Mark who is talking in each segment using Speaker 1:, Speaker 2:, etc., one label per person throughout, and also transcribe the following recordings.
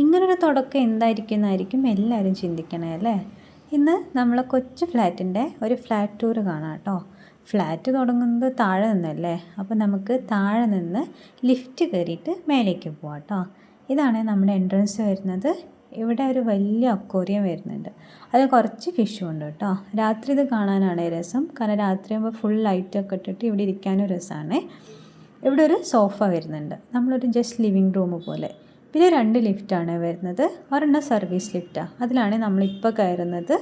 Speaker 1: ഇങ്ങനൊരു തുടക്കം എന്തായിരിക്കും എല്ലാവരും ചിന്തിക്കണേ അല്ലേ? ഇന്ന് നമ്മളെ കൊച്ചു ഫ്ലാറ്റിൻ്റെ ഒരു ഫ്ലാറ്റ് ടൂർ കാണാം കേട്ടോ. ഫ്ലാറ്റ് തുടങ്ങുന്നത് താഴെ നിന്നല്ലേ, അപ്പോൾ നമുക്ക് താഴെ നിന്ന് ലിഫ്റ്റ് കയറിയിട്ട് മേലേക്ക് പോവാം കേട്ടോ. ഇതാണ് നമ്മുടെ എൻട്രൻസ് വരുന്നത്. ഇവിടെ ഒരു വലിയ അക്വേറിയം വരുന്നുണ്ട്, അതിൽ കുറച്ച് ഫിഷും ഉണ്ട് കേട്ടോ. രാത്രി ഇത് കാണാനാണ് രസം, കാരണം രാത്രിയാകുമ്പോൾ ഫുൾ ലൈറ്റൊക്കെ ഇട്ടിട്ട് ഇവിടെ ഇരിക്കാനും രസമാണ്. ഇവിടെ ഒരു സോഫ വരുന്നുണ്ട്, നമ്മളൊരു ജസ്റ്റ് ലിവിങ് റൂം പോലെ. പിന്നെ 2 ലിഫ്റ്റാണ് വരുന്നത്, ഒരെണ്ണം സർവീസ് ലിഫ്റ്റാണ്, അതിലാണ് നമ്മളിപ്പോൾ കയറുന്നത്.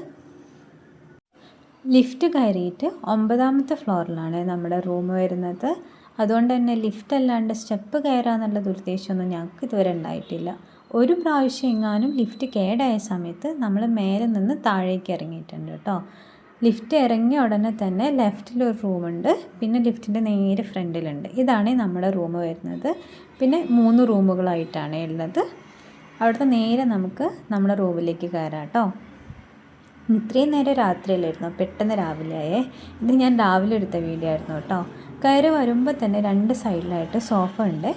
Speaker 1: ലിഫ്റ്റ് കയറിയിട്ട് 9ാമത്തെ ഫ്ലോറിലാണ് നമ്മുടെ റൂം വരുന്നത്. അതുകൊണ്ട് തന്നെ ലിഫ്റ്റ് അല്ലാണ്ട് സ്റ്റെപ്പ് കയറാമെന്നുള്ള ഉദ്ദേശമൊന്നും ഞങ്ങൾക്ക് ഇതുവരെ ഉണ്ടായിട്ടില്ല. ഒരു പ്രാവശ്യം എങ്ങാനും ലിഫ്റ്റ് കേടായ സമയത്ത് നമ്മൾ മേലെ നിന്ന് താഴേക്ക് ഇറങ്ങിയിട്ടുണ്ട് കേട്ടോ. ലിഫ്റ്റ് ഇറങ്ങിയ ഉടനെ തന്നെ ലെഫ്റ്റിലൊരു റൂമുണ്ട്, പിന്നെ ലിഫ്റ്റിൻ്റെ നേരെ ഫ്രണ്ടിലുണ്ട്. ഇതാണ് നമ്മുടെ റൂം വരുന്നത്. പിന്നെ 3 റൂമുകളായിട്ടാണ് ഉള്ളത്. അവിടുത്തെ നേരെ നമുക്ക് നമ്മുടെ റൂമിലേക്ക് കയറാം കേട്ടോ. ഇത്രയും നേരം രാത്രിയിലായിരുന്നു, പെട്ടെന്ന് രാവിലെ ആയേ. ഇത് ഞാൻ രാവിലെ എടുത്ത വീഡിയോ ആയിരുന്നു കേട്ടോ. കയറി വരുമ്പോൾ തന്നെ 2 സൈഡിലായിട്ട് സോഫ ഉണ്ട്.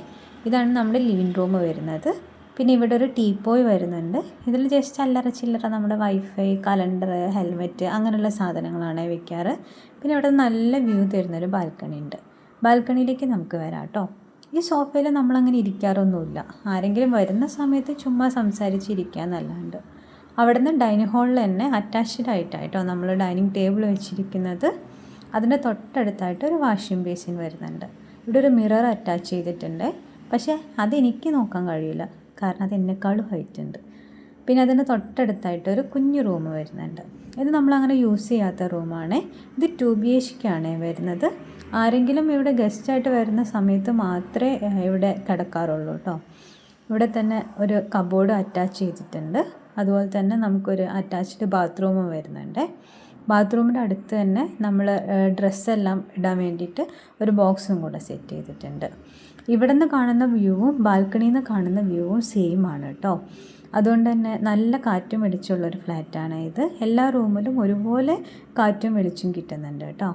Speaker 1: ഇതാണ് നമ്മുടെ ലിവിങ് റൂം വരുന്നത്. പിന്നെ ഇവിടെ ഒരു ടീപ്പോയ് വരുന്നുണ്ട്. ഇതിൽ ജസ്റ്റ് അല്ലറ ചില്ലറ നമ്മുടെ വൈഫൈ, കലണ്ടർ, ഹെൽമെറ്റ് അങ്ങനെയുള്ള സാധനങ്ങളാണ് വെക്കാറ്. പിന്നെ ഇവിടെ നല്ല വ്യൂ തരുന്നൊരു ബാൽക്കണി ഉണ്ട്. ബാൽക്കണിയിലേക്ക് നമുക്ക് വരാം കേട്ടോ. ഈ സോഫയിൽ നമ്മളങ്ങനെ ഇരിക്കാറൊന്നുമില്ല, ആരെങ്കിലും വരുന്ന സമയത്ത് ചുമ്മാ സംസാരിച്ചിരിക്കുക എന്നല്ലാണ്ട്. അവിടെ നിന്ന് ഡൈനിങ് ഹാളിൽ തന്നെ അറ്റാച്ച്ഡ് ആയിട്ടായിട്ടോ നമ്മൾ ഡൈനിങ് ടേബിൾ വെച്ചിരിക്കുന്നത്. അതിൻ്റെ തൊട്ടടുത്തായിട്ട് ഒരു വാഷിംഗ് ബേസിൻ വരുന്നുണ്ട്. ഇവിടെ ഒരു മിറർ അറ്റാച്ച് ചെയ്തിട്ടുണ്ട്, പക്ഷേ അതെനിക്ക് നോക്കാൻ കഴിയില്ല, കാരണം അത് എന്നെക്കാളും ഹൈറ്റ് ഉണ്ട്. പിന്നെ അതിന് തൊട്ടടുത്തായിട്ട് ഒരു കുഞ്ഞു റൂം വരുന്നുണ്ട്. ഇത് നമ്മളങ്ങനെ യൂസ് ചെയ്യാത്ത റൂമാണ്. ഇത് 2 BHK ആണ് വരുന്നത്. ആരെങ്കിലും ഇവിടെ ഗസ്റ്റായിട്ട് വരുന്ന സമയത്ത് മാത്രമേ ഇവിടെ കിടക്കാറുള്ളൂ കേട്ടോ. ഇവിടെ തന്നെ ഒരു കബോർഡ് അറ്റാച്ച് ചെയ്തിട്ടുണ്ട്. അതുപോലെ തന്നെ നമുക്കൊരു അറ്റാച്ച്ഡ് ബാത്റൂമും വരുന്നുണ്ട്. ബാത്റൂമിൻ്റെ അടുത്ത് തന്നെ നമ്മൾ ഡ്രസ്സെല്ലാം ഇടാൻ വേണ്ടിയിട്ട് ഒരു ബോക്സും കൂടെ സെറ്റ് ചെയ്തിട്ടുണ്ട്. ഇവിടെ നിന്ന് കാണുന്ന വ്യൂവും ബാൽക്കണിയിൽ നിന്ന് കാണുന്ന വ്യൂവും സെയിം ആണ് കേട്ടോ. അതുകൊണ്ട് തന്നെ നല്ല കാറ്റും വെളിച്ചമുള്ളൊരു ഫ്ലാറ്റാണ് ഇത്. എല്ലാ റൂമിലും ഒരുപോലെ കാറ്റും വെളിച്ചം കിട്ടുന്നുണ്ട് കേട്ടോ.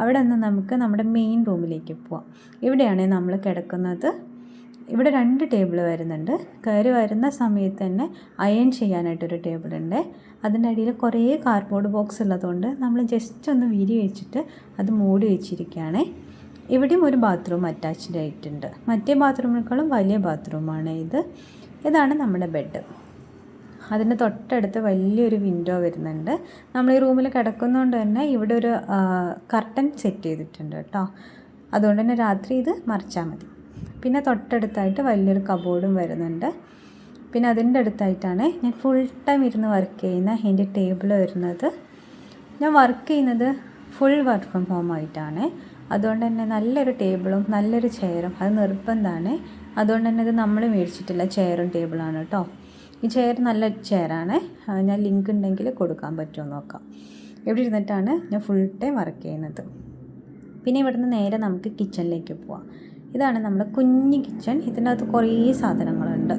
Speaker 1: അവിടെ നിന്ന് നമുക്ക് നമ്മുടെ മെയിൻ റൂമിലേക്ക് പോവാം. ഇവിടെയാണ് നമ്മൾ കിടക്കുന്നത്. ഇവിടെ 2 ടേബിൾ വരുന്നുണ്ട്. കയറി വരുന്ന സമയത്ത് തന്നെ അയൺ ചെയ്യാനായിട്ടൊരു ടേബിളുണ്ട്. അതിൻ്റെ അടിയിൽ കുറേ കാർഡ്ബോർഡ് ബോക്സ് ഉള്ളതുകൊണ്ട് നമ്മൾ ജസ്റ്റ് ഒന്ന് വിരി വെച്ചിട്ട് അത് മൂടി വെച്ചിരിക്കുകയാണ്. ഇവിടെയും ഒരു ബാത്റൂം അറ്റാച്ച്ഡ് ആയിട്ടുണ്ട്. മറ്റേ ബാത്റൂമിനേക്കാളും വലിയ ബാത്റൂമാണ് ഇത്. ഇതാണ് നമ്മുടെ ബെഡ്. അതിന് തൊട്ടടുത്ത് വലിയൊരു വിൻഡോ വരുന്നുണ്ട്. നമ്മൾ ഈ റൂമിൽ കിടക്കുന്നതുകൊണ്ട് തന്നെ ഇവിടെ ഒരു കർട്ടൻ സെറ്റ് ചെയ്തിട്ടുണ്ട് കേട്ടോ. അതുകൊണ്ട് തന്നെ രാത്രി ഇത് മറിച്ചാൽ മതി. പിന്നെ തൊട്ടടുത്തായിട്ട് വലിയൊരു കബോർഡും വരുന്നുണ്ട്. പിന്നെ അതിൻ്റെ അടുത്തായിട്ടാണ് ഞാൻ ഫുൾ ടൈം ഇരുന്ന് വർക്ക് ചെയ്യുന്ന എൻ്റെ ടേബിൾ വരുന്നത്. ഞാൻ വർക്ക് ചെയ്യുന്നത് ഫുൾ വർക്ക് ഫ്രം ഹോം ആയിട്ടാണ്. അതുകൊണ്ട് തന്നെ നല്ലൊരു ടേബിളും നല്ലൊരു ചെയറും അത് നിർബന്ധമാണ്. അതുകൊണ്ട് തന്നെ ഇത് നമ്മൾ മേടിച്ചിട്ടില്ല, ചെയറും ടേബിളാണ് കേട്ടോ. ഈ ചെയർ നല്ല ചെയറാണ്. ഞാൻ ലിങ്ക് ഉണ്ടെങ്കിൽ കൊടുക്കാൻ പറ്റുമോ നോക്കാം. ഇവിടെ ഇരുന്നിട്ടാണ് ഞാൻ ഫുൾ ടൈം വർക്ക് ചെയ്യുന്നത്. പിന്നെ ഇവിടുന്ന് നേരെ നമുക്ക് കിച്ചണിലേക്ക് പോവാം. ഇതാണ് നമ്മുടെ കുഞ്ഞ് കിച്ചൺ. ഇതിനകത്ത് കുറേ സാധനങ്ങളുണ്ട്.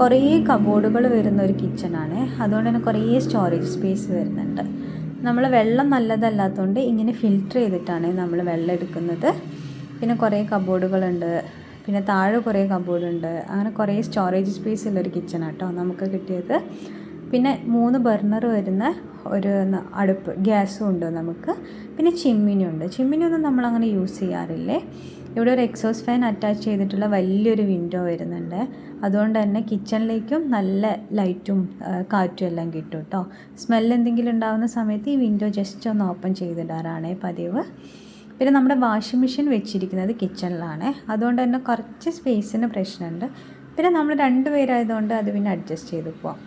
Speaker 1: കുറേ കബോർഡുകൾ വരുന്ന ഒരു കിച്ചണാണ്. അതുകൊണ്ട് തന്നെ കുറേ സ്റ്റോറേജ് സ്പേസ് വരുന്നുണ്ട്. നമ്മൾ വെള്ളം നല്ലതല്ലാത്തതുകൊണ്ട് ഇങ്ങനെ ഫിൽറ്റർ ചെയ്തിട്ടാണ് നമ്മൾ വെള്ളം എടുക്കുന്നത്. പിന്നെ കുറേ കബോർഡുകളുണ്ട്. പിന്നെ താഴെ കുറേ കബോർഡുണ്ട്. അങ്ങനെ കുറേ സ്റ്റോറേജ് സ്പേസ് ഉള്ളൊരു കിച്ചണാണ് കേട്ടോ നമുക്ക് കിട്ടിയത്. പിന്നെ 3 ബർണർ വരുന്ന ഒരു അടുപ്പ് ഗ്യാസും ഉണ്ട് നമുക്ക്. പിന്നെ ചിമ്മിനി ഉണ്ട്. ചിമ്മിനി ഒന്നും നമ്മളങ്ങനെ യൂസ് ചെയ്യാറില്ലേ. ഇവിടെ ഒരു എക്സോസ്റ്റ് ഫാൻ അറ്റാച്ച് ചെയ്തിട്ടുള്ള വലിയൊരു വിൻഡോ വരുന്നുണ്ട്. അതുകൊണ്ട് തന്നെ കിച്ചണിലേക്കും നല്ല ലൈറ്റും കാറ്റും എല്ലാം കിട്ടും കേട്ടോ. സ്മെല്ല് എന്തെങ്കിലും ഉണ്ടാകുന്ന സമയത്ത് ഈ വിൻഡോ ജസ്റ്റ് ഒന്ന് ഓപ്പൺ ചെയ്തിടാറാണ് പതിവ്. പിന്നെ നമ്മുടെ വാഷിംഗ് മെഷീൻ വെച്ചിരിക്കുന്നത് കിച്ചണിലാണ്. അതുകൊണ്ട് തന്നെ കുറച്ച് സ്പേസിന് പ്രശ്നമുണ്ട്. പിന്നെ നമ്മൾ 2 പേരായതുകൊണ്ട് അത് പിന്നെ അഡ്ജസ്റ്റ് ചെയ്ത് പോവാം.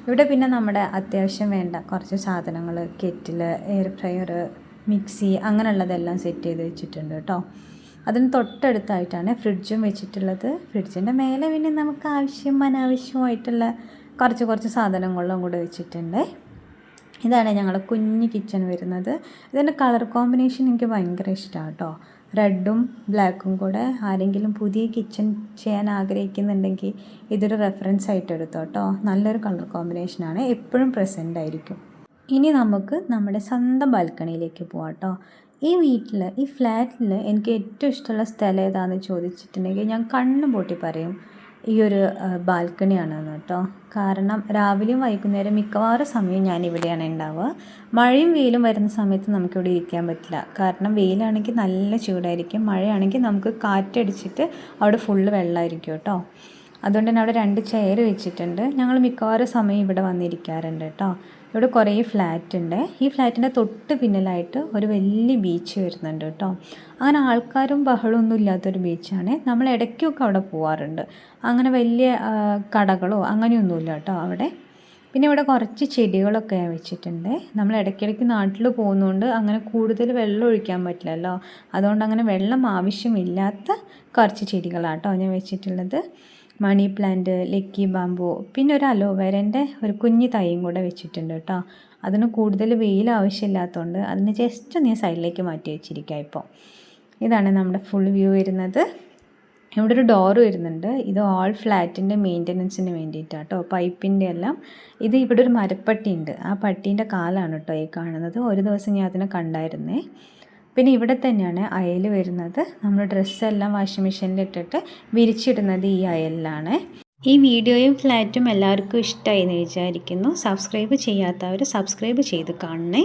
Speaker 1: ഇവിടെ പിന്നെ നമ്മുടെ അത്യാവശ്യം വേണ്ട കുറച്ച് സാധനങ്ങൾ, കെറ്റിൽ, എയർ ഫ്രയർ, മിക്സി അങ്ങനെയുള്ളതെല്ലാം സെറ്റ് ചെയ്ത് വെച്ചിട്ടുണ്ട് കേട്ടോ. അതിന് തൊട്ടടുത്തായിട്ടാണ് ഫ്രിഡ്ജും വെച്ചിട്ടുള്ളത്. ഫ്രിഡ്ജിൻ്റെ മേലെ പിന്നെ നമുക്ക് അനാവശ്യമായിട്ടുള്ള കുറച്ച് സാധനങ്ങളും കൂടെ വെച്ചിട്ടുണ്ട്. ഇതാണ് ഞങ്ങളുടെ കുഞ്ഞ് കിച്ചൺ വരുന്നത്. ഇതിൻ്റെ കളർ കോമ്പിനേഷൻ എനിക്ക് ഭയങ്കര ഇഷ്ടമാണ് കേട്ടോ. റെഡും ബ്ലാക്കും കൂടെ. ആരെങ്കിലും പുതിയ കിച്ചൺ ചെയ്യാൻ ആഗ്രഹിക്കുന്നുണ്ടെങ്കിൽ ഇതൊരു റെഫറൻസ് ആയിട്ട് എടുത്തോ കേട്ടോ. നല്ലൊരു കളർ കോമ്പിനേഷനാണ്, എപ്പോഴും പ്രസൻ്റ് ആയിരിക്കും. ഇനി നമുക്ക് നമ്മുടെ സ്വന്തം ബാൽക്കണിയിലേക്ക് പോവാം കേട്ടോ. ഈ ഫ്ലാറ്റിൽ എനിക്ക് ഏറ്റവും ഇഷ്ടമുള്ള സ്ഥലം ഏതാണെന്ന് ചോദിച്ചിട്ടുണ്ടെങ്കിൽ ഞാൻ കണ്ണു പൂട്ടി പറയും ഈ ഒരു ബാൽക്കണിയാണ് കേട്ടോ. കാരണം രാവിലെയും വൈകുന്നേരം മിക്കവാറും സമയം ഞാൻ ഇവിടെയാണ് ഉണ്ടാവുക. മഴയും വെയിലും വരുന്ന സമയത്ത് നമുക്കിവിടെ ഇരിക്കാൻ പറ്റില്ല. കാരണം വെയിലാണെങ്കിൽ നല്ല ചൂടായിരിക്കും, മഴയാണെങ്കിൽ നമുക്ക് കാറ്റടിച്ചിട്ട് അവിടെ ഫുള്ള് വെള്ളമായിരിക്കും കേട്ടോ. അതുകൊണ്ട് തന്നെ അവിടെ 2 ചെയർ വെച്ചിട്ടുണ്ട്. ഞങ്ങൾ മിക്കവാറും സമയം ഇവിടെ വന്നിരിക്കാറുണ്ട് കേട്ടോ. ഇവിടെ കുറേ ഫ്ലാറ്റ് ഉണ്ട്. ഈ ഫ്ലാറ്റിൻ്റെ തൊട്ട് പിന്നിലായിട്ട് ഒരു വലിയ ബീച്ച് വരുന്നുണ്ട് കേട്ടോ. അങ്ങനെ ആൾക്കാരും ബഹളമൊന്നും ഇല്ലാത്തൊരു ബീച്ചാണ്. നമ്മൾ ഇടയ്ക്കൊക്കെ അവിടെ പോവാറുണ്ട്. അങ്ങനെ വലിയ കടകളോ അങ്ങനെയൊന്നുമില്ല കേട്ടോ അവിടെ. പിന്നെ ഇവിടെ കുറച്ച് ചെടികളൊക്കെ വെച്ചിട്ടുണ്ട്. നമ്മൾ ഇടയ്ക്കിടയ്ക്ക് നാട്ടിൽ പോകുന്നതുകൊണ്ട് അങ്ങനെ കൂടുതൽ വെള്ളം ഒഴിക്കാൻ പറ്റില്ലല്ലോ. അതുകൊണ്ട് അങ്ങനെ വെള്ളം ആവശ്യമില്ലാത്ത കുറച്ച് ചെടികളാണ് കേട്ടോ ഞാൻ വെച്ചിട്ടുള്ളത്. മണി പ്ലാന്റ്, ലക്കി ബാമ്പു, പിന്നെ ഒരു അലോവേരൻ്റെ ഒരു കുഞ്ഞു തൈയും കൂടെ വെച്ചിട്ടുണ്ട് കേട്ടോ. അതിന് കൂടുതൽ വെയിൽ ആവശ്യമില്ലാത്തതുകൊണ്ട് അതിന് ജസ്റ്റ് ഒന്ന് സൈഡിലേക്ക് മാറ്റി വെച്ചിരിക്കുക. ഇപ്പോൾ ഇതാണ് നമ്മുടെ ഫുൾ വ്യൂ വരുന്നത്. ഇവിടെ ഒരു ഡോറ് വരുന്നുണ്ട്. ഇത് ഓൾ ഫ്ലാറ്റിൻ്റെ മെയിൻ്റനൻസിന് വേണ്ടിയിട്ടാണ് കേട്ടോ, പൈപ്പിൻ്റെ എല്ലാം. ഇത് ഇവിടെ ഒരു മരപ്പട്ടി ഉണ്ട്. ആ പട്ടീൻ്റെ കാലാണ് കേട്ടോ ഈ കാണുന്നത്. ഒരു ദിവസം ഞാൻ അതിനെ കണ്ടായിരുന്നേ. പിന്നെ ഇവിടെ തന്നെയാണ് അയൽ വരുന്നത്. നമ്മൾ ഡ്രസ്സെല്ലാം വാഷിംഗ് മെഷീനിൽ ഇട്ടിട്ട് വിരിച്ചിടുന്നത് ഈ അയലിലാണ്. ഈ വീഡിയോയും ഫ്ലാറ്റും എല്ലാവർക്കും ഇഷ്ടമായി എന്ന് വിചാരിക്കുന്നു. സബ്സ്ക്രൈബ് ചെയ്യാത്തവർ സബ്സ്ക്രൈബ് ചെയ്ത് കാണണേ.